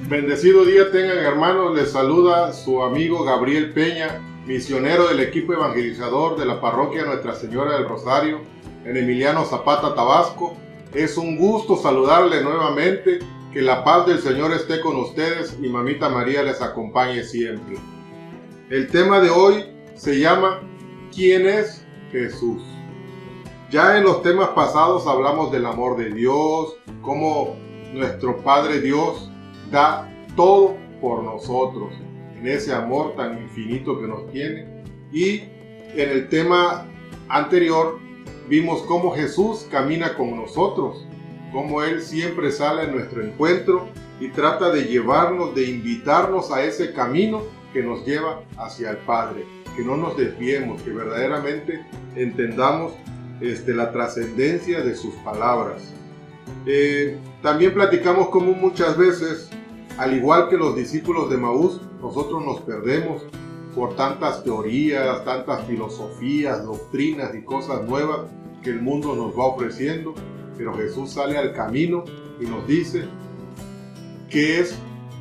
Bendecido día tengan, hermanos. Les saluda su amigo Gabriel Peña, misionero del equipo evangelizador de la parroquia Nuestra Señora del Rosario en Emiliano Zapata, Tabasco. Es un gusto saludarles nuevamente. Que la paz del Señor esté con ustedes y Mamita María les acompañe siempre. El tema de hoy se llama ¿Quién es Jesús? Ya en los temas pasados hablamos del amor de Dios, cómo nuestro Padre Dios da todo por nosotros, en ese amor tan infinito que nos tiene. Y en el tema anterior vimos cómo Jesús camina con nosotros, cómo Él siempre sale a nuestro encuentro y trata de llevarnos, de invitarnos a ese camino que nos lleva hacia el Padre, que no nos desviemos, que verdaderamente entendamos la trascendencia de sus palabras. También platicamos cómo muchas veces, al igual que los discípulos de Maús, nosotros nos perdemos por tantas teorías, tantas filosofías, doctrinas y cosas nuevas que el mundo nos va ofreciendo, pero Jesús sale al camino y nos dice qué es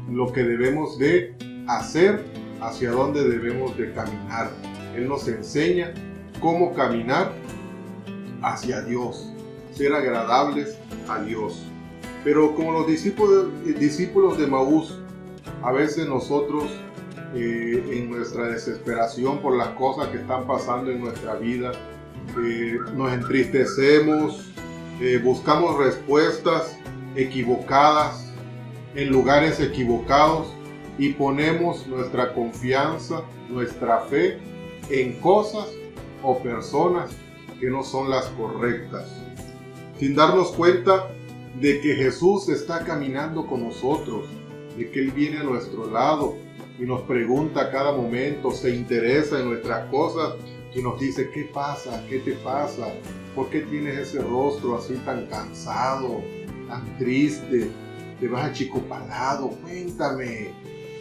lo que debemos de hacer, hacia dónde debemos de caminar. Él nos enseña cómo caminar hacia Dios, ser agradables a Dios. Pero como los discípulos de Maús, a veces nosotros en nuestra desesperación por las cosas que están pasando en nuestra vida, nos entristecemos, buscamos respuestas equivocadas en lugares equivocados y ponemos nuestra confianza, nuestra fe en cosas o personas que no son las correctas, sin darnos cuenta de que Jesús está caminando con nosotros, de que Él viene a nuestro lado y nos pregunta a cada momento, se interesa en nuestras cosas y nos dice: ¿qué pasa? ¿Qué te pasa? ¿Por qué tienes ese rostro así tan cansado, tan triste? ¿Te vas achicopalado? Cuéntame.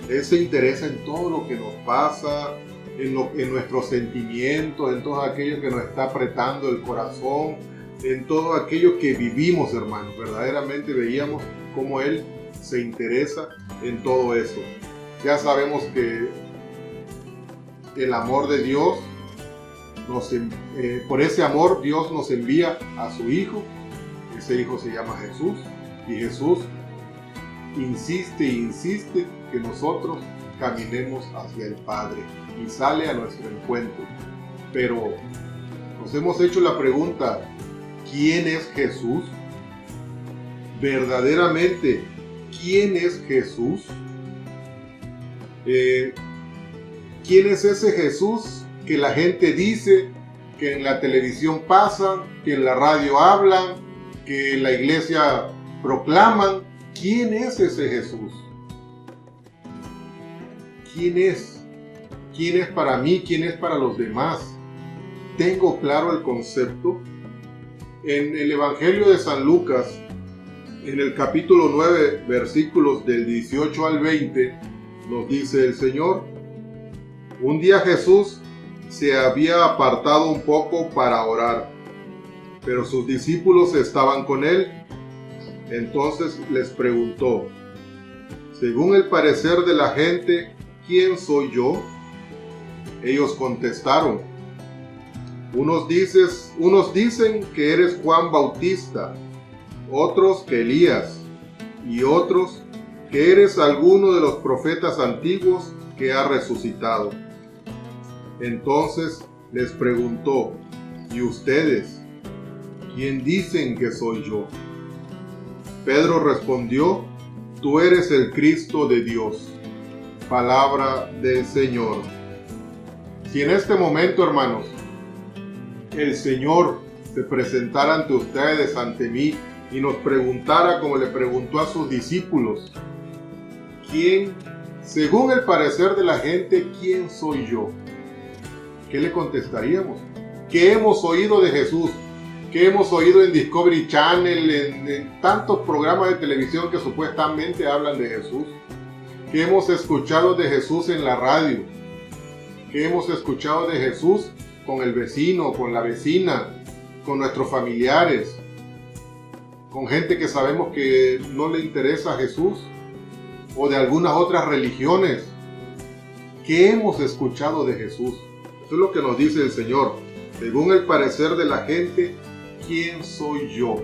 Él se interesa en todo lo que nos pasa, en nuestros sentimientos, en todo aquello que nos está apretando el corazón, en todo aquello que vivimos, hermanos. Verdaderamente veíamos cómo Él se interesa en todo eso. Ya sabemos que el amor de Dios, por ese amor Dios nos envía a su Hijo. Ese Hijo se llama Jesús, y Jesús insiste e insiste que nosotros caminemos hacia el Padre y sale a nuestro encuentro. Pero nos hemos hecho la pregunta: ¿quién es Jesús? Verdaderamente, ¿quién es Jesús? ¿Quién es ese Jesús que la gente dice, que en la televisión pasan, que en la radio hablan, que en la iglesia proclaman? ¿Quién es ese Jesús? ¿Quién es? ¿Quién es para mí? ¿Quién es para los demás? ¿Tengo claro el concepto? En el Evangelio de San Lucas, en el capítulo 9, versículos del 18 al 20, nos dice el Señor: un día Jesús se había apartado un poco para orar, pero sus discípulos estaban con él. Entonces les preguntó: según el parecer de la gente, ¿quién soy yo? Ellos contestaron: unos dicen que eres Juan Bautista, otros que Elías, y otros que eres alguno de los profetas antiguos que ha resucitado. Entonces les preguntó: ¿y ustedes? ¿Quién dicen que soy yo? Pedro respondió: tú eres el Cristo de Dios. Palabra del Señor. Si en este momento, hermanos, el Señor se presentara ante ustedes, ante mí, y nos preguntara como le preguntó a sus discípulos: ¿quién, según el parecer de la gente, quién soy yo? ¿Qué le contestaríamos? ¿Qué hemos oído de Jesús? ¿Qué hemos oído en Discovery Channel, en tantos programas de televisión que supuestamente hablan de Jesús? ¿Qué hemos escuchado de Jesús en la radio? ¿Qué hemos escuchado de Jesús con el vecino, con la vecina, con nuestros familiares, con gente que sabemos que no le interesa a Jesús? o de algunas otras religiones. ¿Qué hemos escuchado de Jesús? Eso es lo que nos dice el Señor. Según el parecer de la gente, ¿quién soy yo?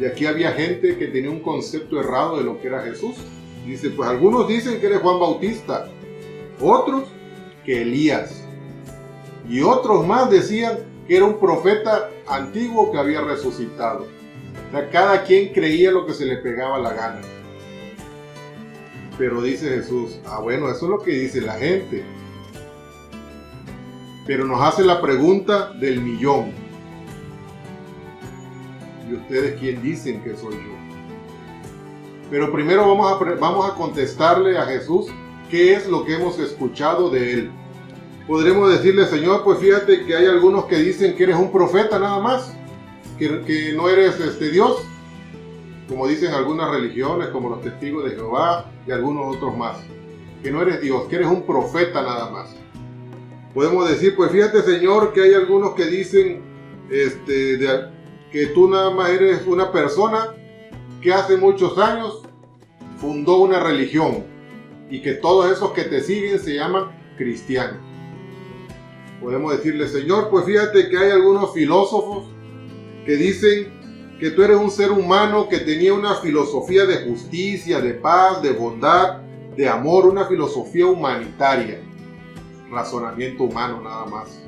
Y aquí había gente que tenía un concepto errado de lo que era Jesús. Dice, pues algunos dicen que eres Juan Bautista, otros que Elías, y otros más decían que era un profeta antiguo que había resucitado. O sea, cada quien creía lo que se le pegaba la gana. Pero dice Jesús, bueno, eso es lo que dice la gente. Pero nos hace la pregunta del millón. ¿Y ustedes quién dicen que soy yo? Pero primero vamos a contestarle a Jesús qué es lo que hemos escuchado de Él. Podremos decirle, Señor, pues fíjate que hay algunos que dicen que eres un profeta nada más, que no eres Dios, como dicen algunas religiones, como los testigos de Jehová y algunos otros más, que no eres Dios, que eres un profeta nada más. Podemos decir, pues fíjate, Señor, que hay algunos que dicen que tú nada más eres una persona que hace muchos años fundó una religión y que todos esos que te siguen se llaman cristianos. Podemos decirle, Señor, pues fíjate que hay algunos filósofos que dicen que tú eres un ser humano que tenía una filosofía de justicia, de paz, de bondad, de amor, una filosofía humanitaria, razonamiento humano nada más.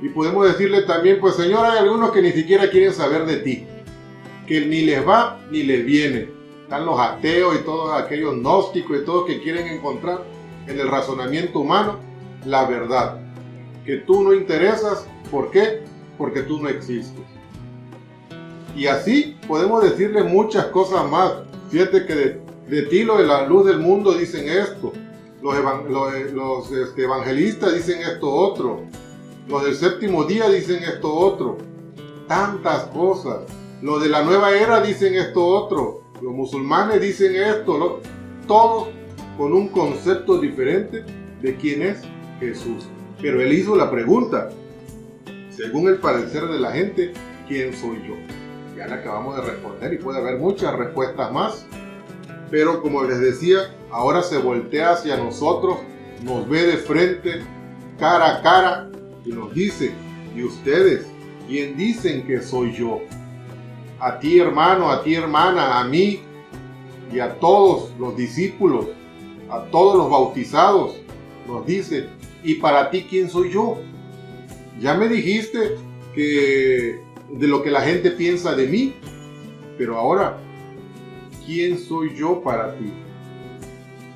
Y podemos decirle también, pues Señor, hay algunos que ni siquiera quieren saber de ti, que ni les va ni les viene. Están los ateos y todos aquellos gnósticos y todos que quieren encontrar en el razonamiento humano la verdad. Que tú no interesas, ¿por qué? Porque tú no existes. Y así podemos decirle muchas cosas más. Fíjate que de ti los de la luz del mundo dicen esto. Los evangelistas dicen esto otro. Los del séptimo día dicen esto otro. Tantas cosas. Los de la nueva era dicen esto otro. Los musulmanes dicen esto. Todos con un concepto diferente de quién es Jesús. Pero él hizo la pregunta, según el parecer de la gente, ¿quién soy yo? Ya le acabamos de responder y puede haber muchas respuestas más. Pero como les decía, ahora se voltea hacia nosotros, nos ve de frente, cara a cara, y nos dice, ¿y ustedes quién dicen que soy yo? A ti, hermano, a ti, hermana, a mí y a todos los discípulos, a todos los bautizados, nos dice, ¿y para ti quién soy yo? Ya me dijiste que de lo que la gente piensa de mí, pero ahora, ¿quién soy yo para ti?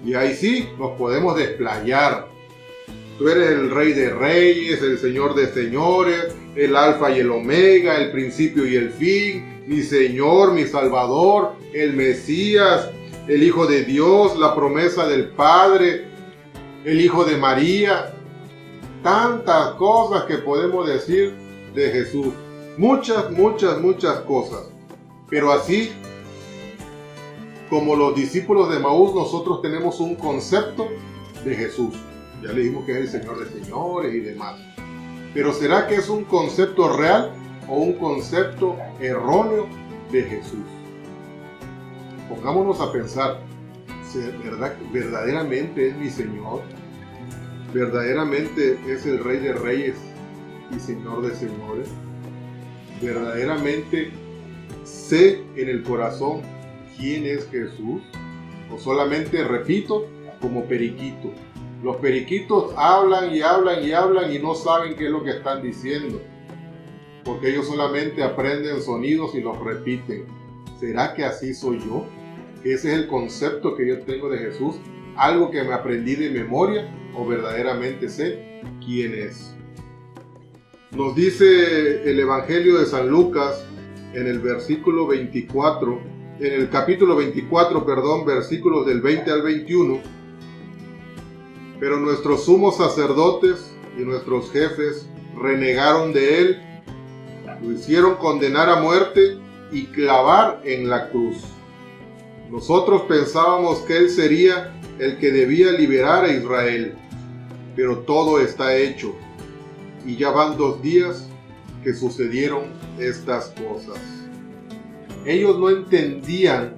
Y ahí sí, nos podemos desplayar. Tú eres el Rey de Reyes, el Señor de Señores, el Alfa y el Omega, el principio y el fin, mi Señor, mi Salvador, el Mesías, el Hijo de Dios, la promesa del Padre, el Hijo de María. Tantas cosas que podemos decir de Jesús. Muchas, muchas, muchas cosas. Pero así como los discípulos de Emaús, nosotros tenemos un concepto de Jesús. Ya le dijimos que es el Señor de señores y demás. Pero ¿será que es un concepto real o un concepto erróneo de Jesús? Pongámonos a pensar, ¿verdaderamente es mi Señor? ¿Verdaderamente es el Rey de Reyes y Señor de Señores? ¿Verdaderamente sé en el corazón quién es Jesús? ¿O solamente repito como periquito? Los periquitos hablan y hablan y hablan y no saben qué es lo que están diciendo, porque ellos solamente aprenden sonidos y los repiten. ¿Será que así soy yo? ¿Ese es el concepto que yo tengo de Jesús? ¿Algo que me aprendí de memoria o verdaderamente sé quién es? Nos dice el Evangelio de San Lucas en el versículo 24, en el capítulo 24, versículos del 20 al 21. Pero nuestros sumos sacerdotes y nuestros jefes renegaron de él, lo hicieron condenar a muerte y clavar en la cruz. Nosotros pensábamos que él sería el que debía liberar a Israel, pero todo está hecho, y ya van 2 días que sucedieron estas cosas. Ellos no entendían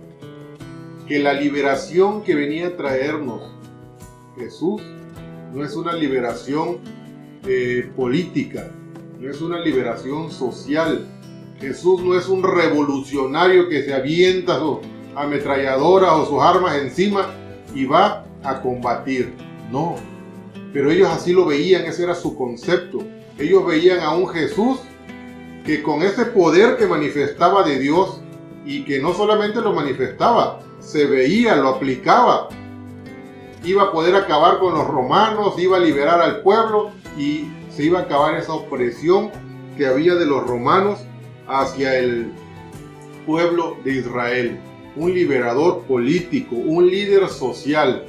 que la liberación que venía a traernos Jesús no es una liberación política, no es una liberación social. Jesús no es un revolucionario que se avienta sus ametralladoras o sus armas encima y va a combatir. No, pero ellos así lo veían, ese era su concepto. Ellos veían a un Jesús que con ese poder que manifestaba de Dios, y que no solamente lo manifestaba, se veía, lo aplicaba, iba a poder acabar con los romanos, iba a liberar al pueblo y se iba a acabar esa opresión que había de los romanos hacia el pueblo de Israel. Un liberador político, un líder social.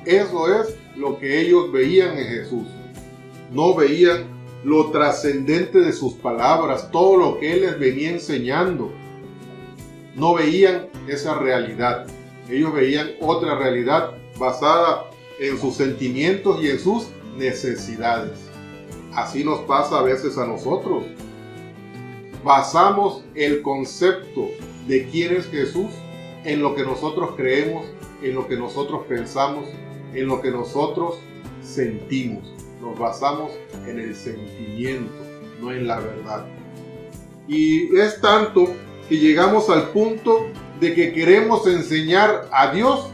Eso es lo que ellos veían en Jesús. No veían lo trascendente de sus palabras, todo lo que Él les venía enseñando. No veían esa realidad. Ellos veían otra realidad basada en sus sentimientos y en sus necesidades. Así nos pasa a veces a nosotros. Basamos el concepto de quién es Jesús en lo que nosotros creemos, en lo que nosotros pensamos, en lo que nosotros sentimos. Nos basamos en el sentimiento, no en la verdad. Y es tanto que llegamos al punto de que queremos enseñar a Dios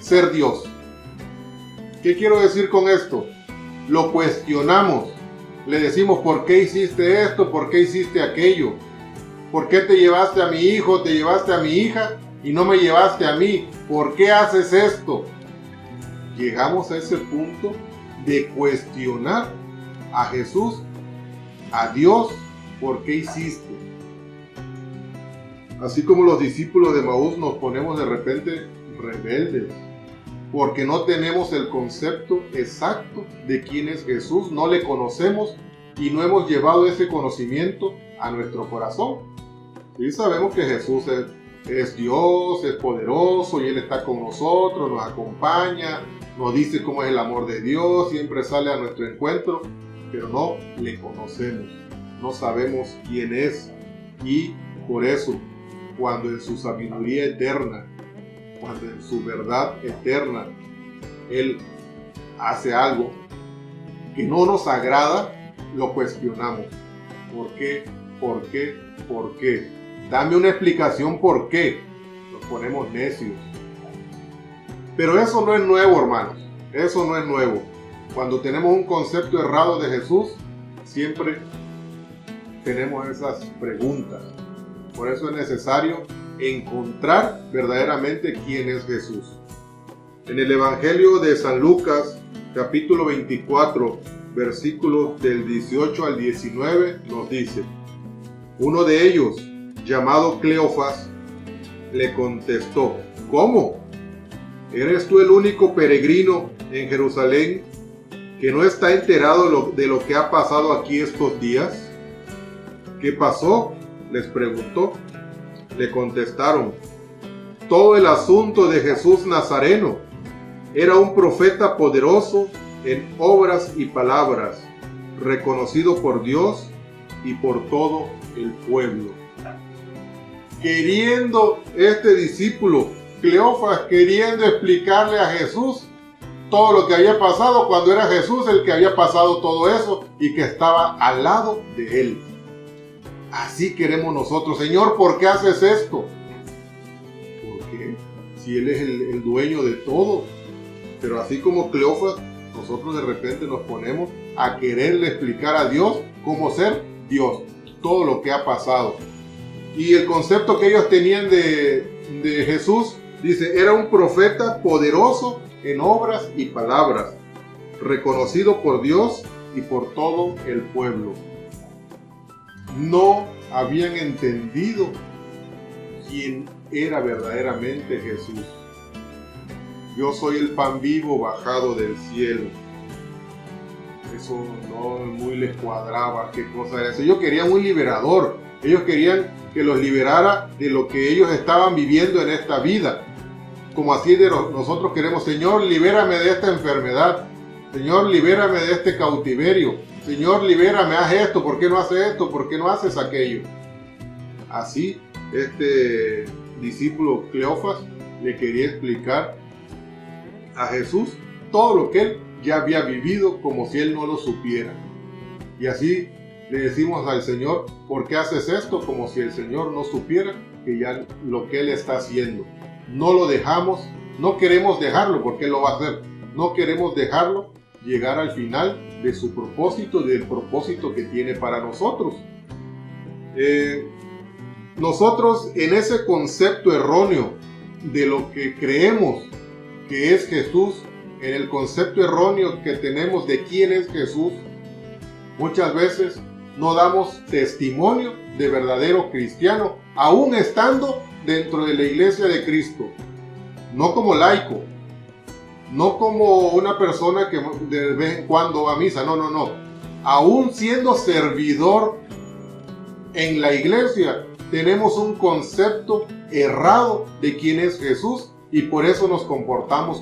ser Dios. ¿Qué quiero decir con esto? Lo cuestionamos. Le decimos, ¿por qué hiciste esto? ¿Por qué hiciste aquello? ¿Por qué te llevaste a mi hijo? ¿Te llevaste a mi hija? Y no me llevaste a mí. ¿Por qué haces esto? Llegamos a ese punto de cuestionar a Jesús, a Dios, ¿por qué hiciste? Así como los discípulos de Maús nos ponemos de repente rebeldes, porque no tenemos el concepto exacto de quién es Jesús, no le conocemos y no hemos llevado ese conocimiento a nuestro corazón. Y sabemos que Jesús es Dios, es poderoso y Él está con nosotros, nos acompaña, nos dice cómo es el amor de Dios, siempre sale a nuestro encuentro, pero no le conocemos, no sabemos quién es. Y por eso, cuando en su sabiduría eterna, cuando en su verdad eterna, Él hace algo que no nos agrada, lo cuestionamos. ¿Por qué? ¿Por qué? ¿Por qué? Dame una explicación por qué. Nos ponemos necios. Pero eso no es nuevo, hermanos. Eso no es nuevo. Cuando tenemos un concepto errado de Jesús, siempre tenemos esas preguntas. Por eso es necesario encontrar verdaderamente quién es Jesús. En el Evangelio de San Lucas, capítulo 24, versículos del 18 al 19, nos dice: uno de ellos, llamado Cleofas, le contestó: ¿cómo? ¿Eres tú el único peregrino en Jerusalén que no está enterado de lo que ha pasado aquí estos días? ¿Qué pasó?, les preguntó. Le contestaron: todo el asunto de Jesús Nazareno. Era un profeta poderoso en obras y palabras, reconocido por Dios y por todo el pueblo. Queriendo este discípulo, Cleofas, queriendo explicarle a Jesús todo lo que había pasado, cuando era Jesús el que había pasado todo eso y que estaba al lado de él. Así queremos nosotros. Señor, ¿por qué haces esto? ¿Por qué? Si Él es el dueño de todo. Pero así como Cleofas, nosotros de repente nos ponemos a quererle explicar a Dios cómo ser Dios, todo lo que ha pasado. Y el concepto que ellos tenían de Jesús, dice, era un profeta poderoso en obras y palabras, reconocido por Dios y por todo el pueblo. No habían entendido quién era verdaderamente Jesús. Yo soy el pan vivo bajado del cielo. Eso no muy les cuadraba, qué cosa era eso. Ellos querían un liberador. Ellos querían que los liberara de lo que ellos estaban viviendo en esta vida. Como así nosotros queremos: Señor, libérame de esta enfermedad. Señor, libérame de este cautiverio. Señor, libérame, haz esto. ¿Por qué no haces esto? ¿Por qué no haces aquello? Así, este discípulo Cleofas le quería explicar a Jesús todo lo que él ya había vivido como si él no lo supiera. Y así le decimos al Señor, ¿por qué haces esto? Como si el Señor no supiera que ya lo que él está haciendo. No lo dejamos, no queremos dejarlo porque él lo va a hacer. No queremos dejarlo llegar al final de su propósito y del propósito que tiene para nosotros. Nosotros en ese concepto erróneo de lo que creemos que es Jesús, en el concepto erróneo que tenemos de quién es Jesús, muchas veces no damos testimonio de verdadero cristiano, aún estando dentro de la iglesia de Cristo. No como laico, no como una persona que de vez en cuando va a misa, no. Aún siendo servidor en la iglesia, tenemos un concepto errado de quién es Jesús y por eso nos comportamos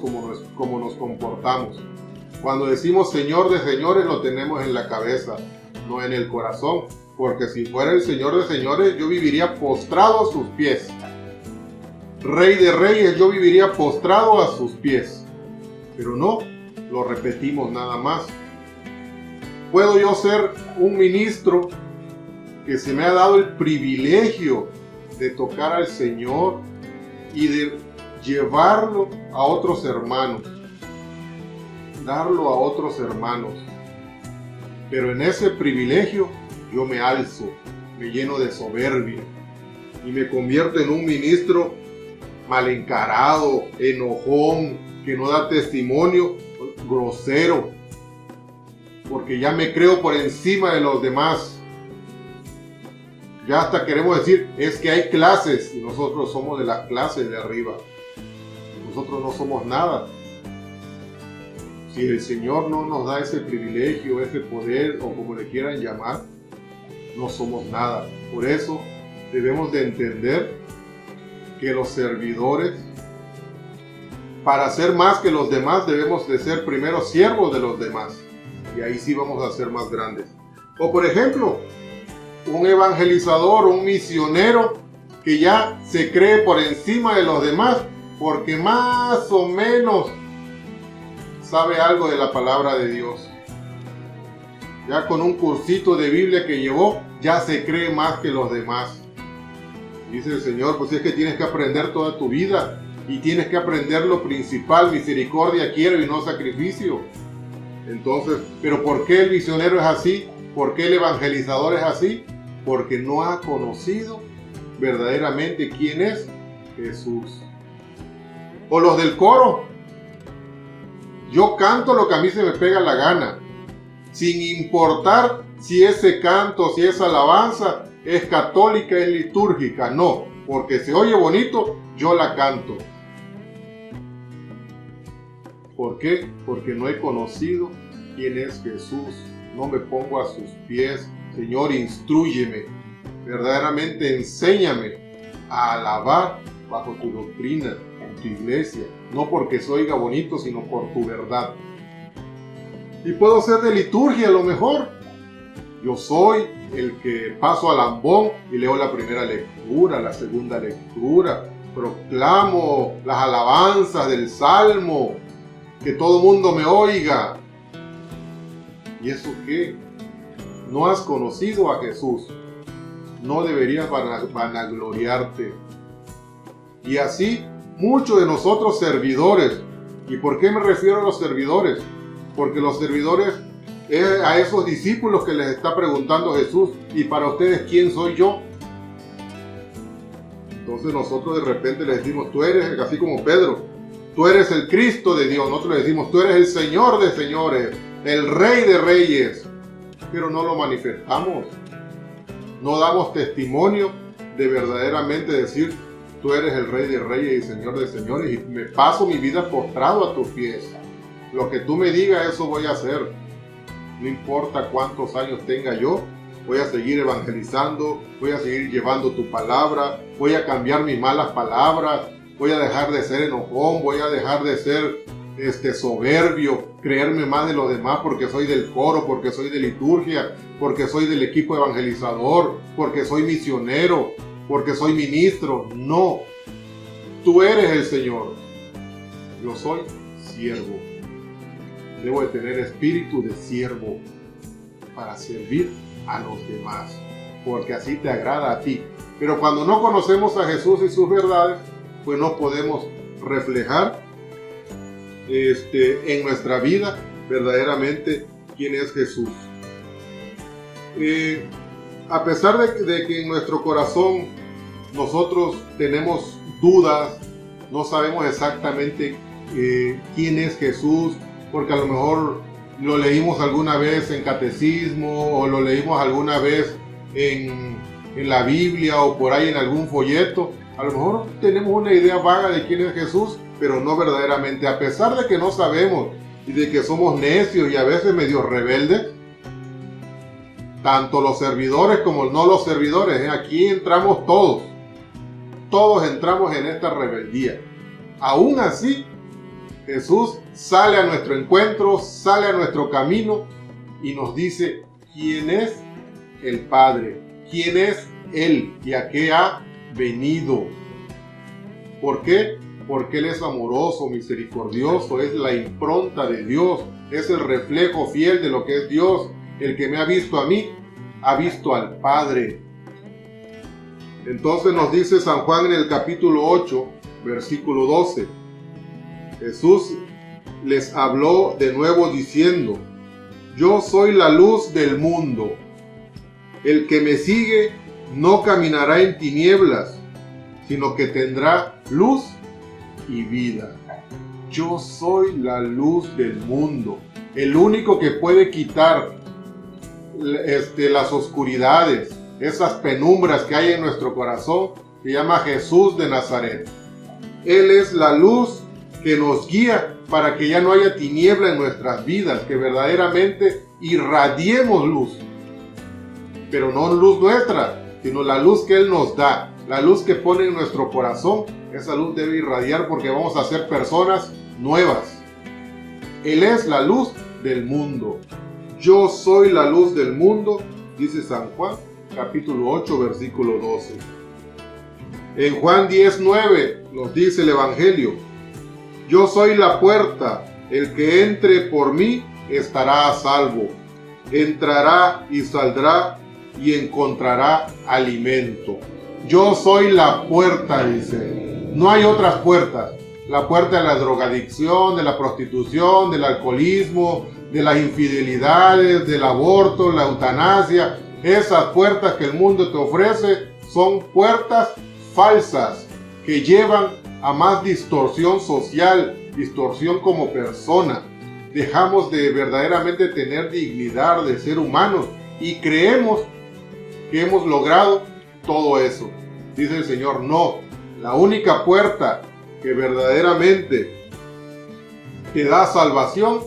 como nos comportamos. Cuando decimos Señor de señores, lo tenemos en la cabeza, no en el corazón, porque si fuera el Señor de señores, yo viviría postrado a sus pies. Rey de reyes, yo viviría postrado a sus pies. Pero no, lo repetimos nada más. Puedo yo ser un ministro que se me ha dado el privilegio de tocar al Señor y de llevarlo a otros hermanos, darlo a otros hermanos. Pero en ese privilegio yo me alzo, me lleno de soberbia y me convierto en un ministro mal encarado, enojón, que no da testimonio, grosero, porque ya me creo por encima de los demás. Ya hasta queremos decir, es que hay clases y nosotros somos de las clases de arriba. Nosotros no somos nada. Si el Señor no nos da ese privilegio, ese poder o como le quieran llamar, no somos nada. Por eso debemos de entender que los servidores, para ser más que los demás, debemos de ser primero siervos de los demás. Y ahí sí vamos a ser más grandes. O por ejemplo, un evangelizador, un misionero que ya se cree por encima de los demás porque más o menos sabe algo de la palabra de Dios. Ya con un cursito de Biblia que llevó, ya se cree más que los demás. Dice el Señor, pues es que tienes que aprender toda tu vida y tienes que aprender lo principal, misericordia quiero y no sacrificio. Entonces, ¿pero por qué el misionero es así? ¿Por qué el evangelizador es así? Porque no ha conocido verdaderamente quién es Jesús. O los del coro. Yo canto lo que a mí se me pega la gana, sin importar si ese canto, si esa alabanza es católica, es litúrgica. No, porque se oye bonito, yo la canto. ¿Por qué? Porque no he conocido quién es Jesús. No me pongo a sus pies. Señor, instrúyeme. Verdaderamente enséñame a alabar bajo tu doctrina, en tu iglesia. No porque se oiga bonito, sino por tu verdad. Y puedo ser de liturgia a lo mejor. Yo soy el que paso al ambón y leo la primera lectura, la segunda lectura. Proclamo las alabanzas del Salmo. Que todo mundo me oiga. ¿Y eso qué? No has conocido a Jesús. No deberías vanagloriarte. Y así, muchos de nosotros servidores. ¿Y por qué me refiero a los servidores? Porque los servidores es a esos discípulos que les está preguntando Jesús. ¿Y para ustedes quién soy yo? Entonces nosotros de repente les decimos, tú eres, así como Pedro, tú eres el Cristo de Dios. Nosotros le decimos, tú eres el Señor de señores, el Rey de reyes. Pero no lo manifestamos. No damos testimonio de verdaderamente decir, tú eres el Rey de reyes y Señor de señores, y me paso mi vida postrado a tus pies. Lo que tú me digas, eso voy a hacer. No importa cuántos años tenga yo, voy a seguir evangelizando, voy a seguir llevando tu palabra, voy a cambiar mis malas palabras, voy a dejar de ser enojón, voy a dejar de ser soberbio, creerme más de los demás porque soy del coro, porque soy de liturgia, porque soy del equipo evangelizador, porque soy misionero, porque soy ministro. No. tú eres el Señor. Yo soy siervo. Debo de tener espíritu de siervo para servir a los demás, porque así te agrada a ti. Pero cuando no conocemos a Jesús y sus verdades, pues no podemos reflejar en nuestra vida verdaderamente quién es Jesús. A pesar de que en nuestro corazón nosotros tenemos dudas, no sabemos exactamente quién es Jesús, porque a lo mejor lo leímos alguna vez en catecismo o lo leímos alguna vez en la Biblia o por ahí en algún folleto. A lo mejor tenemos una idea vaga de quién es Jesús, pero no verdaderamente. A pesar de que no sabemos y de que somos necios y a veces medio rebeldes, tanto los servidores como no los servidores, aquí entramos todos. Todos entramos en esta rebeldía. Aún así, Jesús sale a nuestro encuentro, sale a nuestro camino y nos dice quién es el Padre, quién es Él y a qué ha venido. ¿Por qué? Porque Él es amoroso, misericordioso, es la impronta de Dios, es el reflejo fiel de lo que es Dios. El que me ha visto a mí, ha visto al Padre. Entonces nos dice San Juan en el capítulo 8, versículo 12. Jesús les habló de nuevo diciendo: yo soy la luz del mundo. El que me sigue no caminará en tinieblas, sino que tendrá luz y vida. Yo soy la luz del mundo. El único que puede quitar las oscuridades, esas penumbras que hay en nuestro corazón, se llama Jesús de Nazaret. Él es la luz que nos guía para que ya no haya tiniebla en nuestras vidas, que verdaderamente irradiemos luz. Pero no luz nuestra, sino la luz que Él nos da, la luz que pone en nuestro corazón. Esa luz debe irradiar porque vamos a ser personas nuevas. Él es la luz del mundo. Yo soy la luz del mundo, dice San Juan, capítulo 8, versículo 12. En Juan 10:9 nos dice el Evangelio: yo soy la puerta, el que entre por mí estará a salvo. Entrará y saldrá y encontrará alimento. Yo soy la puerta, dice. No hay otras puertas. La puerta de la drogadicción, de la prostitución, del alcoholismo, de las infidelidades, del aborto, la eutanasia. Esas puertas que el mundo te ofrece son puertas falsas que llevan a más distorsión social, distorsión como persona. Dejamos de verdaderamente tener dignidad de ser humanos y creemos que hemos logrado todo eso. Dice el Señor: no, la única puerta que verdaderamente te da salvación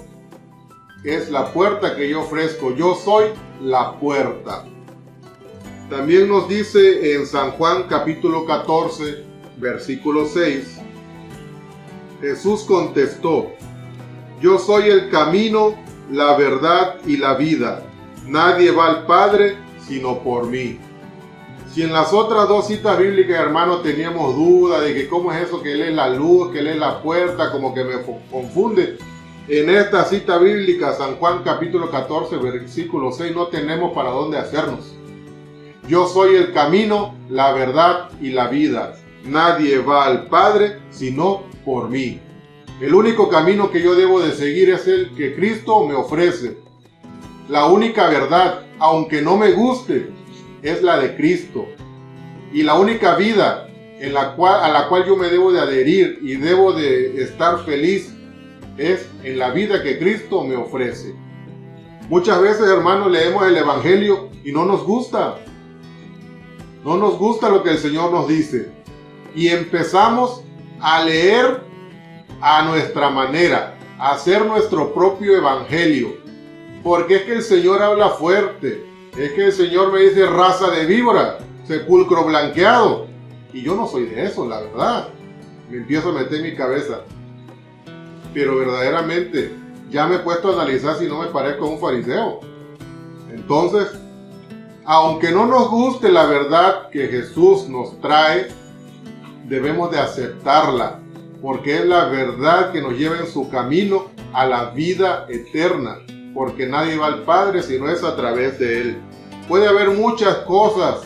es la puerta que yo ofrezco. Yo soy la puerta. También nos dice en San Juan capítulo 14, versículo 6, Jesús contestó: yo soy el camino, la verdad y la vida. Nadie va al Padre sino por mí. Si en las otras dos citas bíblicas, hermano, teníamos duda de que cómo es eso, que Él es la luz, que Él es la puerta, como que me confunde. En esta cita bíblica, San Juan capítulo 14, versículo 6, no tenemos para dónde hacernos. Yo soy el camino, la verdad y la vida. Nadie va al Padre sino por mí. El único camino que yo debo de seguir es el que Cristo me ofrece. La única verdad, aunque no me guste, es la de Cristo. Y la única vida a la cual yo me debo de adherir y debo de estar feliz es en la vida que Cristo me ofrece. Muchas veces, hermanos, leemos el Evangelio y no nos gusta. No nos gusta lo que el Señor nos dice. Y empezamos a leer a nuestra manera, a hacer nuestro propio Evangelio. Porque es que el Señor habla fuerte. Es que el Señor me dice raza de víbora, sepulcro blanqueado. Y yo no soy de eso, la verdad. Me empiezo a meter en mi cabeza. Pero verdaderamente ya me he puesto a analizar si no me parezco a un fariseo. Entonces, aunque no nos guste la verdad que Jesús nos trae, debemos de aceptarla, porque es la verdad que nos lleva en su camino a la vida eterna, porque nadie va al Padre si no es a través de Él. Puede haber muchas cosas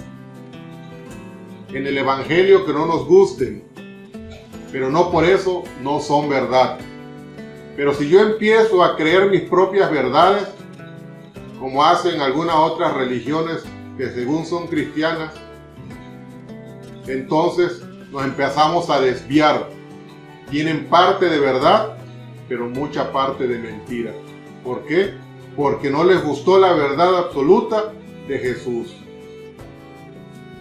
en el Evangelio que no nos gusten, pero no por eso no son verdad. Pero si yo empiezo a creer mis propias verdades, como hacen algunas otras religiones que según son cristianas, entonces nos empezamos a desviar. Tienen parte de verdad, pero mucha parte de mentira. ¿Por qué? Porque no les gustó la verdad absoluta de Jesús.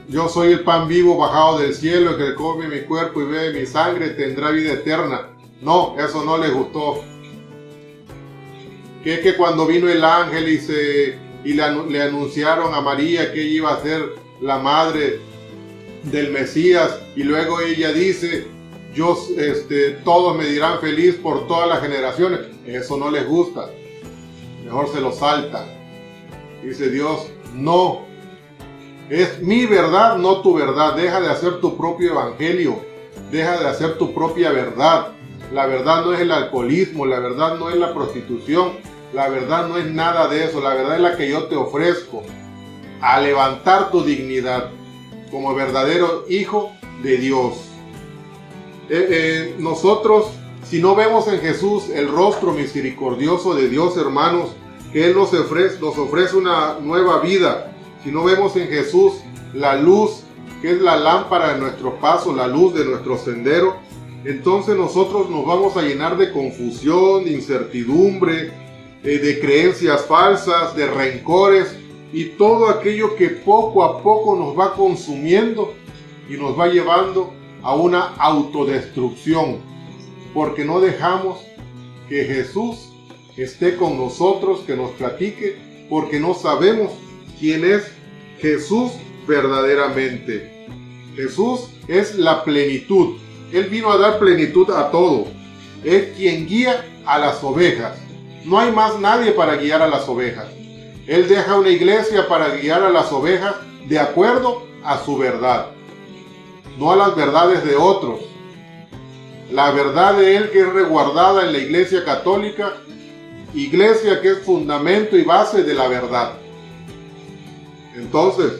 Yo soy el pan vivo bajado del cielo, el que come mi cuerpo y bebe mi sangre tendrá vida eterna. No, eso no les gustó. Que es que cuando vino el ángel y le anunciaron a María que ella iba a ser la madre del Mesías, y luego ella dice, todos me dirán feliz por todas las generaciones. Eso no les gusta. Mejor se lo salta. Dice Dios, no. Es mi verdad, no tu verdad. Deja de hacer tu propio evangelio. Deja de hacer tu propia verdad. La verdad no es el alcoholismo. La verdad no es la prostitución. La verdad no es nada de eso. La verdad es la que yo te ofrezco. A levantar tu dignidad como verdadero hijo de Dios. Nosotros, si no vemos en Jesús el rostro misericordioso de Dios, hermanos, que Él nos ofrece una nueva vida, si no vemos en Jesús la luz, que es la lámpara de nuestro paso, la luz de nuestro sendero, entonces nosotros nos vamos a llenar de confusión, de incertidumbre, de creencias falsas, de rencores y todo aquello que poco a poco nos va consumiendo y nos va llevando a una autodestrucción, porque no dejamos que Jesús esté con nosotros, que nos platique, porque no sabemos quién es Jesús verdaderamente. Jesús es la plenitud. Él vino a dar plenitud a todo. Es quien guía a las ovejas. No hay más nadie para guiar a las ovejas. Él deja una iglesia para guiar a las ovejas de acuerdo a su verdad, no a las verdades de otros. La verdad de Él que es resguardada en la Iglesia Católica, iglesia que es fundamento y base de la verdad. Entonces,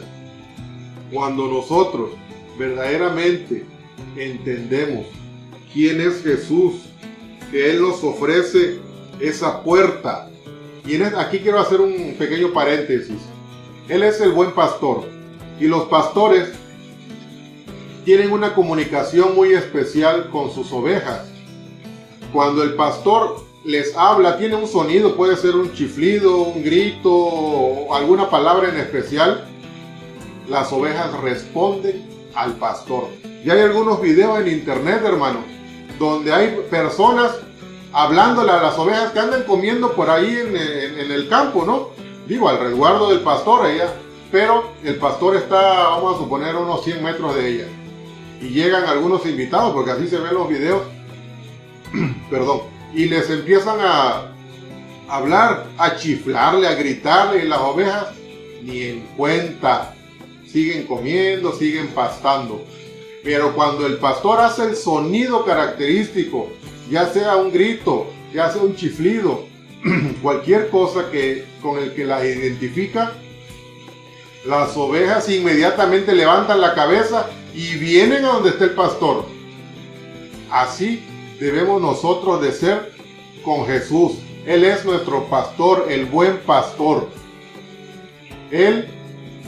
cuando nosotros verdaderamente entendemos quién es Jesús, que Él nos ofrece esa puerta. Y aquí quiero hacer un pequeño paréntesis. Él es el buen pastor. Y los pastores tienen una comunicación muy especial con sus ovejas. Cuando el pastor les habla, tiene un sonido, puede ser un chiflido, un grito, o alguna palabra en especial. Las ovejas responden al pastor. Y hay algunos videos en internet, hermanos, donde hay personas hablándole a las ovejas que andan comiendo por ahí en el campo, ¿no? Digo, al resguardo del pastor ella, pero el pastor está, vamos a suponer, unos 100 metros de ella. Y llegan algunos invitados, porque así se ven los videos, perdón, y les empiezan a hablar, a chiflarle, a gritarle, y las ovejas ni en cuenta, siguen comiendo, siguen pastando. Pero cuando el pastor hace el sonido característico, ya sea un grito, ya sea un chiflido, cualquier cosa con el que las identifica, las ovejas inmediatamente levantan la cabeza y vienen a donde está el pastor. Así debemos nosotros de ser con Jesús. Él es nuestro pastor, el buen pastor. Él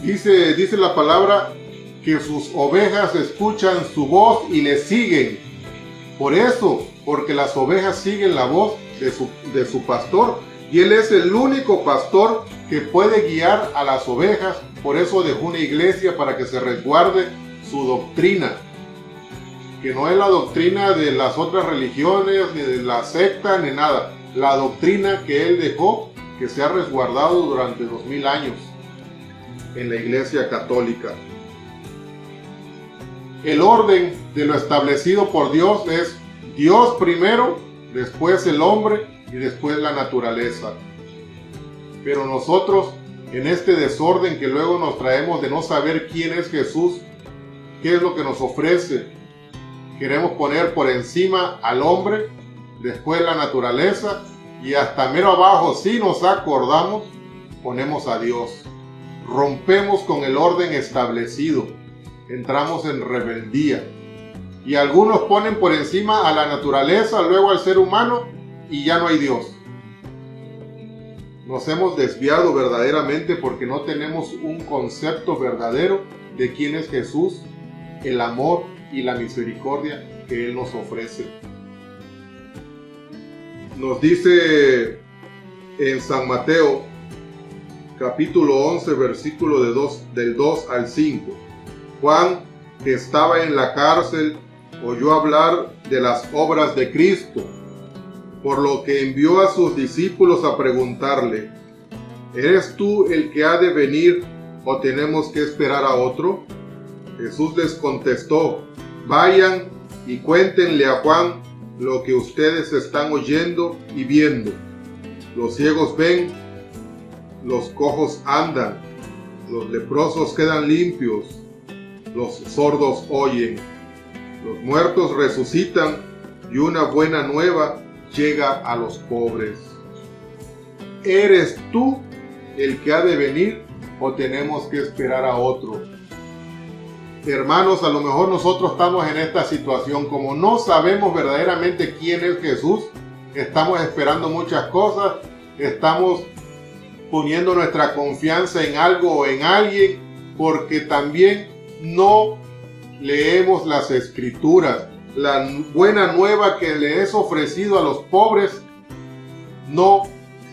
dice la palabra que sus ovejas escuchan su voz y le siguen. Por eso, porque las ovejas siguen la voz de su pastor, y Él es el único pastor que puede guiar a las ovejas. Por eso dejó una iglesia para que se resguarde su doctrina, que no es la doctrina de las otras religiones, ni de la secta, ni nada. La doctrina que Él dejó, que se ha resguardado durante 2000 años en la Iglesia Católica. El orden de lo establecido por Dios es Dios primero, después el hombre y después la naturaleza. Pero nosotros, en este desorden que luego nos traemos de no saber quién es Jesús, qué es lo que nos ofrece, Queremos poner por encima al hombre, después la naturaleza, y hasta mero abajo, si nos acordamos, ponemos a Dios. Rompemos con el orden establecido, entramos en rebeldía. Y algunos ponen por encima a la naturaleza, luego al ser humano, y ya no hay Dios. Nos hemos desviado verdaderamente porque no tenemos un concepto verdadero de quién es Jesús, el amor y la misericordia que Él nos ofrece. Nos dice en San Mateo, capítulo 11, versículo del 2 al 5. Juan, que estaba en la cárcel, oyó hablar de las obras de Cristo, por lo que envió a sus discípulos a preguntarle: ¿eres tú el que ha de venir o tenemos que esperar a otro? Jesús les contestó: vayan y cuéntenle a Juan lo que ustedes están oyendo y viendo. Los ciegos ven, los cojos andan, los leprosos quedan limpios, los sordos oyen, los muertos resucitan y una buena nueva llega a los pobres. ¿Eres tú el que ha de venir o tenemos que esperar a otro? Hermanos, a lo mejor nosotros estamos en esta situación, como no sabemos verdaderamente quién es Jesús, estamos esperando muchas cosas, estamos poniendo nuestra confianza en algo o en alguien, porque también no leemos las Escrituras. La buena nueva que le es ofrecido a los pobres, no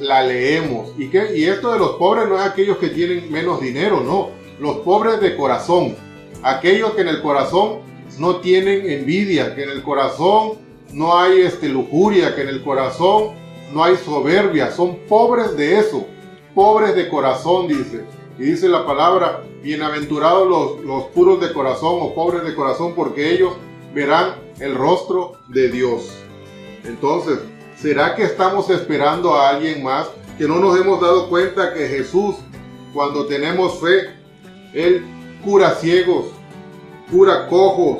la leemos. Y esto de los pobres no es aquellos que tienen menos dinero, no. Los pobres de corazón, aquellos que en el corazón no tienen envidia, que en el corazón no hay lujuria, que en el corazón no hay soberbia. Son pobres de eso, pobres de corazón, dice. Y dice la palabra: bienaventurados los puros de corazón o pobres de corazón, porque ellos verán el rostro de Dios. Entonces, ¿será que estamos esperando a alguien más? Que no nos hemos dado cuenta que Jesús, cuando tenemos fe, Él cura ciegos, cura cojos,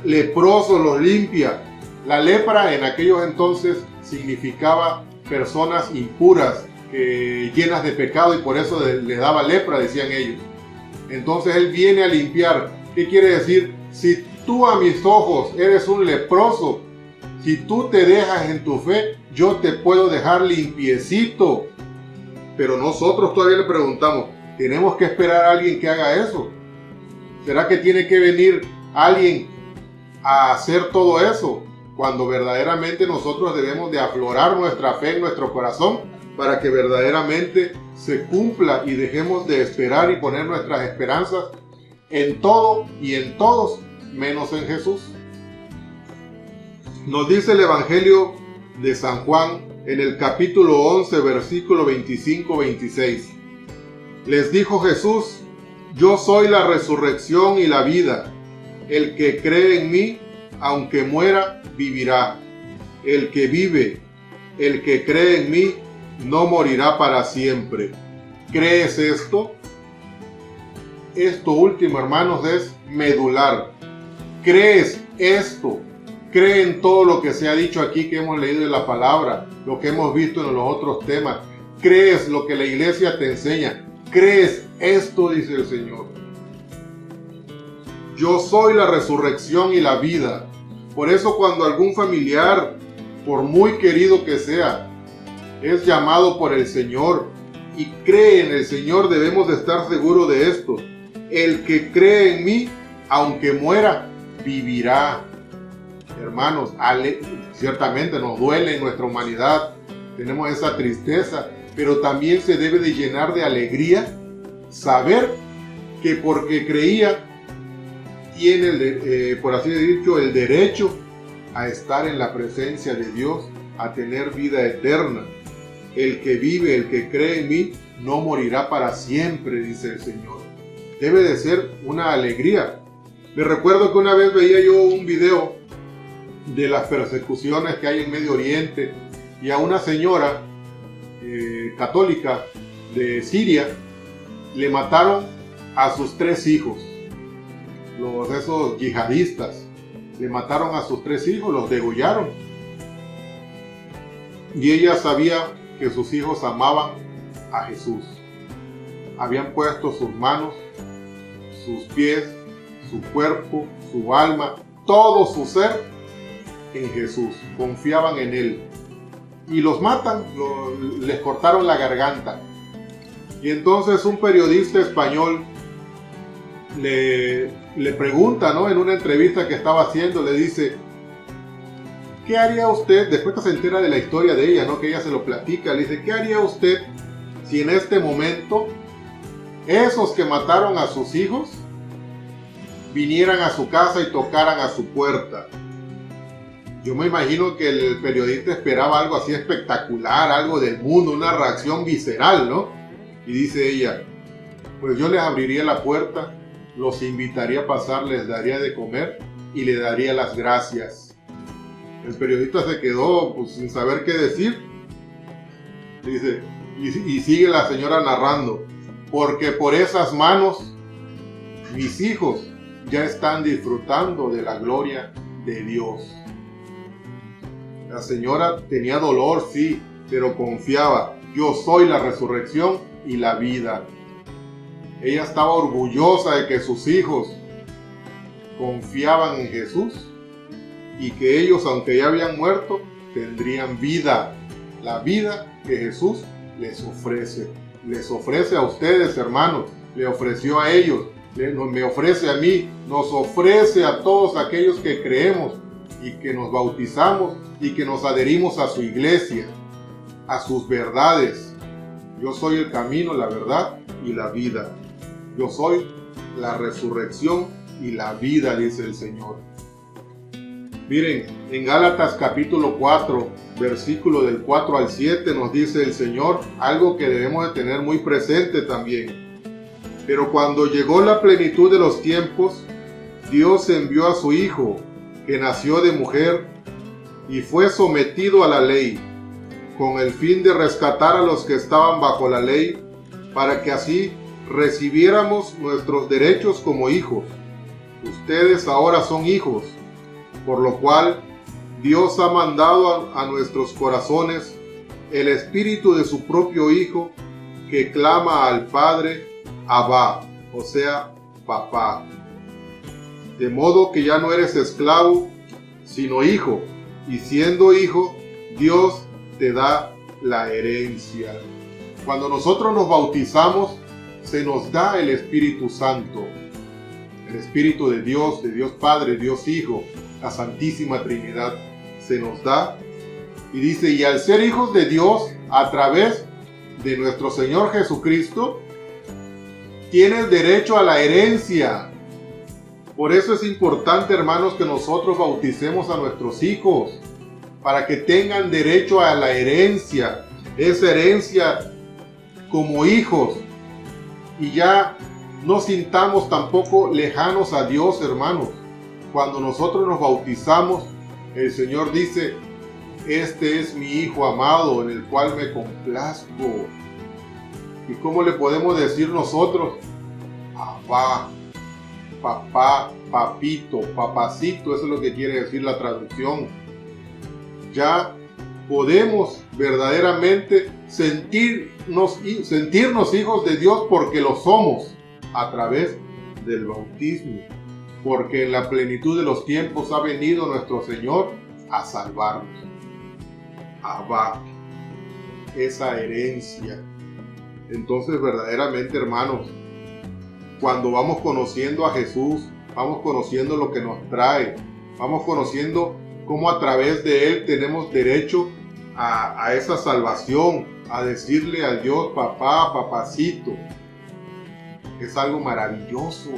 leprosos los limpia. La lepra en aquellos entonces significaba personas impuras, llenas de pecado, y por eso le daba lepra, decían ellos. Entonces Él viene a limpiar. ¿Qué quiere decir? Si tú a mis ojos eres un leproso, si tú te dejas en tu fe, yo te puedo dejar limpiecito. Pero nosotros todavía le preguntamos: ¿tenemos que esperar a alguien que haga eso? ¿Será que tiene que venir alguien a hacer todo eso? Cuando verdaderamente nosotros debemos de aflorar nuestra fe en nuestro corazón para que verdaderamente se cumpla y dejemos de esperar y poner nuestras esperanzas en todo y en todos, menos en Jesús. Nos dice el Evangelio de San Juan en el capítulo 11, versículo 25-26. Les dijo Jesús: yo soy la resurrección y la vida. El que cree en mí, aunque muera, vivirá. El que vive, el que cree en mí, no morirá para siempre. ¿Crees esto? Esto último, hermanos, es medular. ¿Crees esto? ¿Cree en todo lo que se ha dicho aquí, que hemos leído en la palabra, lo que hemos visto en los otros temas? ¿Crees lo que la iglesia te enseña? ¿Crees esto? Dice el Señor. Yo soy la resurrección y la vida. Por eso cuando algún familiar, por muy querido que sea, es llamado por el Señor y cree en el Señor, debemos de estar seguros de esto: el que cree en mí, aunque muera, vivirá. Hermanos, ciertamente nos duele en nuestra humanidad, tenemos esa tristeza, pero también se debe de llenar de alegría saber que porque creía tiene, por así decirlo, el derecho a estar en la presencia de Dios, a tener vida eterna. El que vive, el que cree en mí, no morirá para siempre, dice el Señor. Debe de ser una alegría. Me recuerdo que una vez veía yo un video de las persecuciones que hay en Medio Oriente, y a una señora católica de Siria le mataron a sus 3 hijos, esos yihadistas. le mataron a sus 3 hijos, los degollaron. Y ella sabía que sus hijos amaban a Jesús. Habían puesto sus manos, sus pies, su cuerpo, su alma, todo su ser en Jesús. Confiaban en Él. Y los matan, les cortaron la garganta. Y entonces un periodista español le pregunta, ¿no? En una entrevista que estaba haciendo, le dice: ¿qué haría usted? Después que se entera de la historia de ella, ¿no? Que ella se lo platica, le dice: ¿qué haría usted si en este momento esos que mataron a sus hijos vinieran a su casa y tocaran a su puerta? Yo me imagino que el periodista esperaba algo así espectacular, algo del mundo, una reacción visceral, ¿no? Y dice ella: pues yo les abriría la puerta, los invitaría a pasar, les daría de comer y le daría las gracias. El periodista se quedó pues, sin saber qué decir. Dice, y sigue la señora narrando: porque por esas manos mis hijos ya están disfrutando de la gloria de Dios. La señora tenía dolor, sí, pero confiaba: yo soy la resurrección y la vida. Ella estaba orgullosa de que sus hijos confiaban en Jesús y que ellos, aunque ya habían muerto, tendrían vida, la vida que Jesús les ofrece. Les ofrece a ustedes, hermanos, le ofreció a ellos, me ofrece a mí, nos ofrece a todos aquellos que creemos y que nos bautizamos y que nos adherimos a su iglesia, a sus verdades. Yo soy el camino, la verdad y la vida. Yo soy la resurrección y la vida, dice el Señor. Miren, en Gálatas capítulo 4, versículo del 4 al 7 nos dice el Señor algo que debemos de tener muy presente también. Pero cuando llegó la plenitud de los tiempos, Dios envió a su Hijo, que nació de mujer y fue sometido a la ley, con el fin de rescatar a los que estaban bajo la ley, para que así recibiéramos nuestros derechos como hijos. Ustedes ahora son hijos, por lo cual Dios ha mandado a nuestros corazones el espíritu de su propio Hijo, que clama al Padre, Abba, o sea, papá. De modo que ya no eres esclavo, sino hijo, y siendo hijo, Dios te da la herencia. Cuando nosotros nos bautizamos, se nos da el Espíritu Santo, el Espíritu de Dios Padre, Dios Hijo, la Santísima Trinidad, se nos da. Y dice, y al ser hijos de Dios, a través de nuestro Señor Jesucristo, tienes derecho a la herencia. Por eso es importante, hermanos, que nosotros bauticemos a nuestros hijos, para que tengan derecho a la herencia, esa herencia como hijos, y ya no sintamos tampoco lejanos a Dios, hermanos. Cuando nosotros nos bautizamos, el Señor dice, este es mi Hijo amado, en el cual me complazco. ¿Y cómo le podemos decir nosotros? Abba, papá, papito, papacito, eso es lo que quiere decir la traducción. Ya podemos verdaderamente sentirnos hijos de Dios porque lo somos a través del bautismo. Porque en la plenitud de los tiempos ha venido nuestro Señor a salvarnos. Abba, esa herencia. Entonces, verdaderamente, hermanos, cuando vamos conociendo a Jesús, vamos conociendo lo que nos trae, vamos conociendo cómo a través de Él tenemos derecho a esa salvación, a decirle a Dios, papá, papacito. Es algo maravilloso.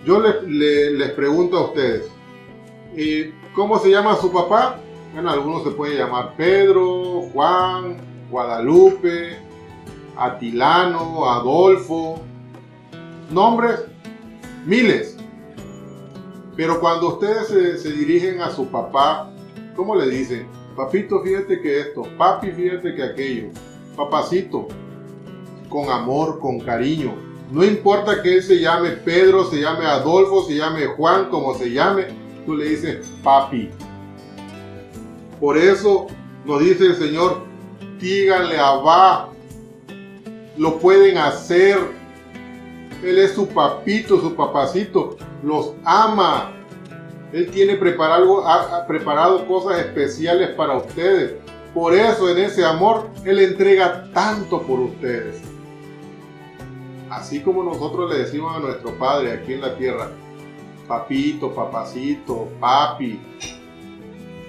Yo les pregunto a ustedes, ¿cómo se llama su papá? Bueno, algunos se pueden llamar Pedro, Juan, Guadalupe, Atilano, Adolfo, nombres miles. Pero cuando ustedes se dirigen a su papá, ¿cómo le dicen? Papito, fíjate que esto, papi, fíjate que aquello, papacito, con amor, con cariño. No importa que él se llame Pedro, se llame Adolfo, se llame Juan, como se llame, tú le dices papi. Por eso nos dice el Señor, díganle a Abba, lo pueden hacer. Él es su papito, su papacito, los ama. Él tiene preparado cosas especiales para ustedes. Por eso en ese amor, Él entrega tanto por ustedes. Así como nosotros le decimos a nuestro Padre aquí en la tierra, papito, papacito, papi,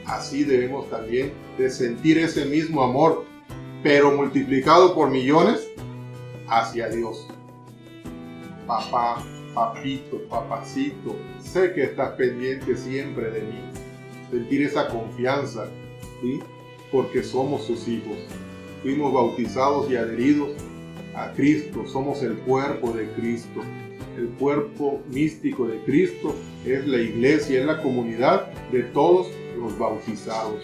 así debemos también de sentir ese mismo amor, pero multiplicado por millones, hacia Dios. Papá, papito, papacito, sé que estás pendiente siempre de mí. Sentir esa confianza, ¿sí? Porque somos sus hijos. Fuimos bautizados y adheridos a Cristo. Somos el cuerpo de Cristo. El cuerpo místico de Cristo es la iglesia, es la comunidad de todos los bautizados.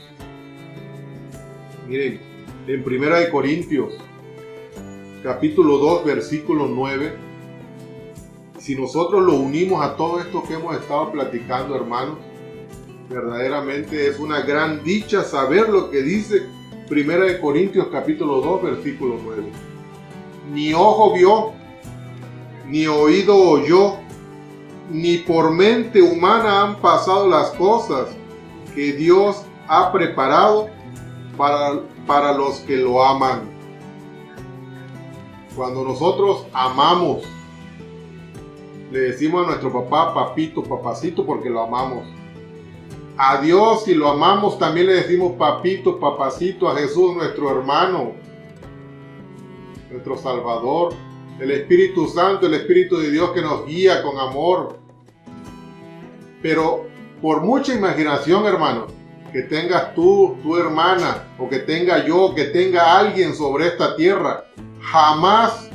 Miren, en 1 Corintios, capítulo 2, versículo 9, si nosotros lo unimos a todo esto que hemos estado platicando, hermanos, verdaderamente es una gran dicha saber lo que dice 1 Corintios capítulo 2, versículo 9. Ni ojo vio, ni oído oyó, ni por mente humana han pasado las cosas que Dios ha preparado para los que lo aman. Cuando nosotros amamos, le decimos a nuestro papá, papito, papacito, porque lo amamos. A Dios, si lo amamos, también le decimos papito, papacito. A Jesús, nuestro hermano, nuestro Salvador. El Espíritu Santo, el Espíritu de Dios que nos guía con amor. Pero por mucha imaginación, hermano, que tengas tú, tu hermana, o que tenga yo, que tenga alguien sobre esta tierra, jamás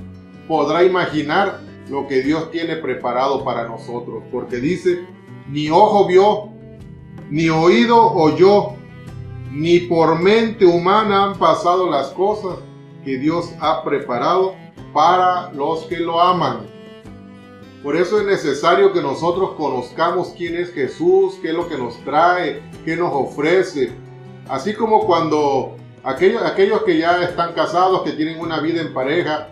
podrá imaginar lo que Dios tiene preparado para nosotros. Porque dice, ni ojo vio, ni oído oyó, ni por mente humana han pasado las cosas que Dios ha preparado para los que lo aman. Por eso es necesario que nosotros conozcamos quién es Jesús, qué es lo que nos trae, qué nos ofrece. Así como cuando aquellos que ya están casados, que tienen una vida en pareja,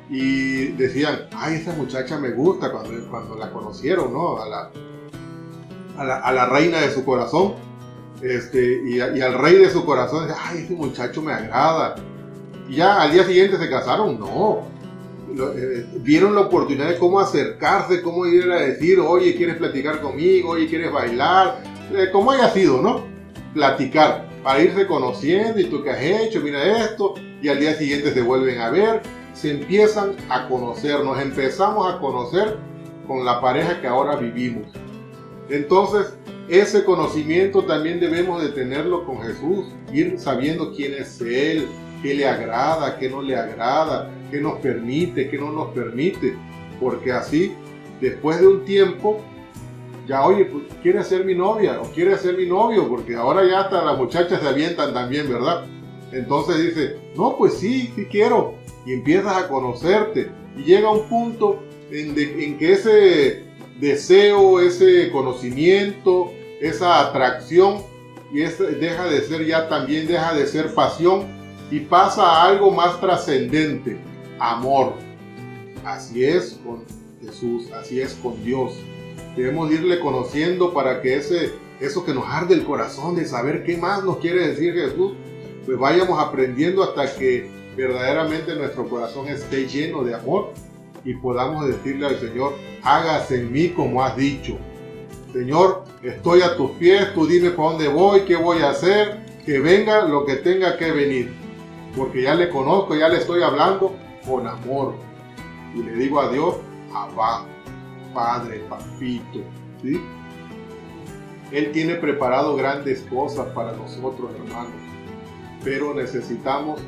y decían, ay, esa muchacha me gusta, cuando la conocieron, ¿no? A la reina de su corazón, y al rey de su corazón, ay, ese muchacho me agrada. Y ya al día siguiente se casaron, no. Vieron la oportunidad de cómo acercarse, cómo ir a decir, oye, ¿quieres platicar conmigo? Oye, ¿quieres bailar? Como haya sido, ¿no? Platicar, para irse conociendo, y tú qué has hecho, mira esto, y al día siguiente se vuelven a ver, se empiezan a conocer, nos empezamos a conocer con la pareja que ahora vivimos. Entonces, ese conocimiento también debemos de tenerlo con Jesús, ir sabiendo quién es Él, qué le agrada, qué no le agrada, qué nos permite, qué no nos permite, porque así, después de un tiempo, ya, oye, pues, ¿quieres ser mi novia? ¿O quieres ser mi novio? Porque ahora ya hasta las muchachas se avientan también, ¿verdad? Entonces dice, no, pues sí, sí quiero. Y empiezas a conocerte. Y llega un punto en que ese deseo, ese conocimiento, esa atracción, deja de ser ya también, deja de ser pasión, y pasa a algo más trascendente, amor. Así es con Jesús, así es con Dios. Debemos irle conociendo para que eso que nos arde el corazón de saber qué más nos quiere decir Jesús, pues vayamos aprendiendo hasta que verdaderamente nuestro corazón esté lleno de amor y podamos decirle al Señor, hágase en mí como has dicho. Señor, estoy a tus pies, tú dime para dónde voy, qué voy a hacer, que venga lo que tenga que venir. Porque ya le conozco, ya le estoy hablando con amor. Y le digo a Dios, Abba, Padre, Papito, ¿sí? Él tiene preparado grandes cosas para nosotros, hermanos. Pero necesitamos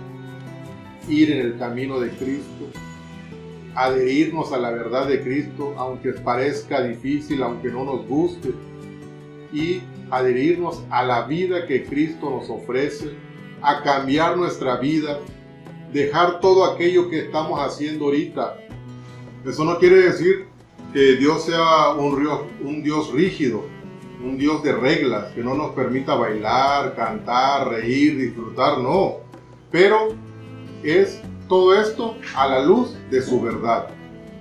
ir en el camino de Cristo, adherirnos a la verdad de Cristo, aunque parezca difícil, aunque no nos guste, y adherirnos a la vida que Cristo nos ofrece, a cambiar nuestra vida, dejar todo aquello que estamos haciendo ahorita. Eso no quiere decir que Dios sea un Dios rígido, un Dios de reglas, que no nos permita bailar, cantar, reír, disfrutar, no. Pero es todo esto a la luz de su verdad,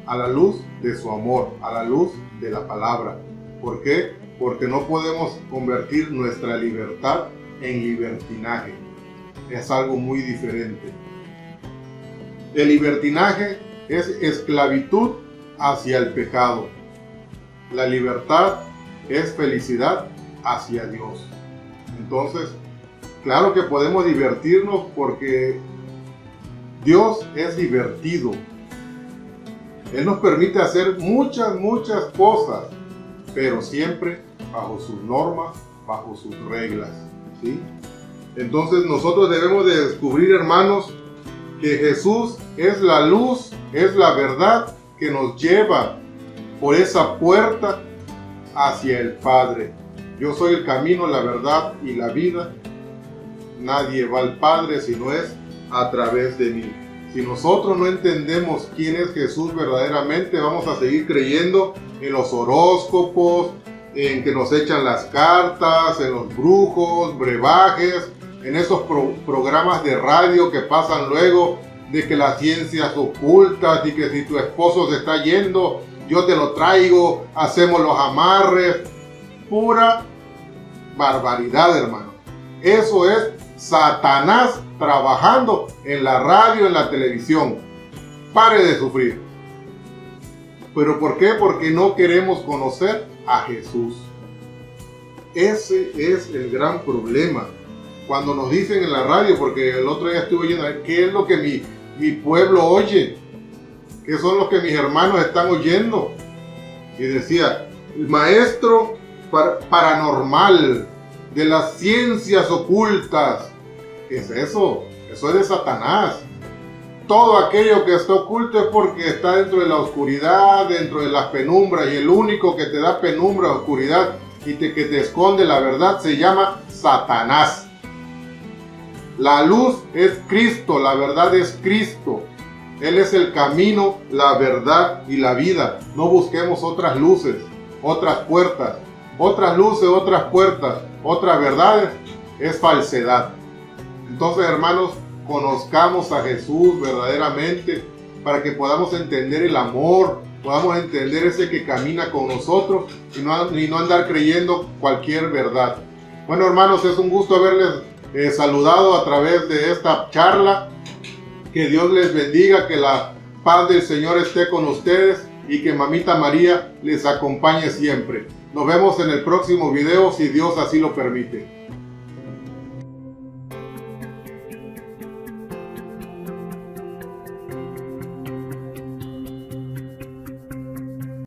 a la luz de su amor, a la luz de la palabra. ¿Por qué? Porque no podemos convertir nuestra libertad en libertinaje. Es algo muy diferente. El libertinaje es esclavitud hacia el pecado. La libertad es felicidad hacia Dios. Entonces, claro que podemos divertirnos porque Dios es divertido. Él nos permite hacer muchas cosas, pero siempre bajo sus normas, bajo sus reglas, ¿sí? Entonces nosotros debemos de descubrir, hermanos, que Jesús es la luz, es la verdad que nos lleva por esa puerta hacia el Padre. Yo soy el camino, la verdad y la vida. Nadie va al Padre si no es a través de mí. Si nosotros no entendemos quién es Jesús verdaderamente, vamos a seguir creyendo en los horóscopos, en que nos echan las cartas, en los brujos, brebajes, en esos programas de radio que pasan luego de que las ciencias ocultas y que si tu esposo se está yendo, yo te lo traigo, hacemos los amarres. Pura barbaridad, hermano. Eso es Satanás trabajando en la radio, en la televisión. Pare de sufrir. ¿Pero por qué? Porque no queremos conocer a Jesús. Ese es el gran problema. Cuando nos dicen en la radio, porque el otro día estuve oyendo, ¿qué es lo que mi pueblo oye? ¿Qué son los que mis hermanos están oyendo? Y decía, el maestro paranormal de las ciencias ocultas. ¿Qué es eso? Eso es de Satanás. Todo aquello que está oculto es porque está dentro de la oscuridad, dentro de las penumbras, y el único que te da penumbra, oscuridad y que te esconde la verdad se llama Satanás. La luz es Cristo, la verdad es Cristo. Él es el camino, la verdad y la vida. No busquemos otras luces, otras puertas. Otras luces, otras puertas, otras verdades, es falsedad. Entonces, hermanos, conozcamos a Jesús verdaderamente para que podamos entender el amor, podamos entender ese que camina con nosotros y no andar creyendo cualquier verdad. Bueno, hermanos, es un gusto haberles saludado a través de esta charla. Que Dios les bendiga, que la paz del Señor esté con ustedes y que Mamita María les acompañe siempre. Nos vemos en el próximo video si Dios así lo permite.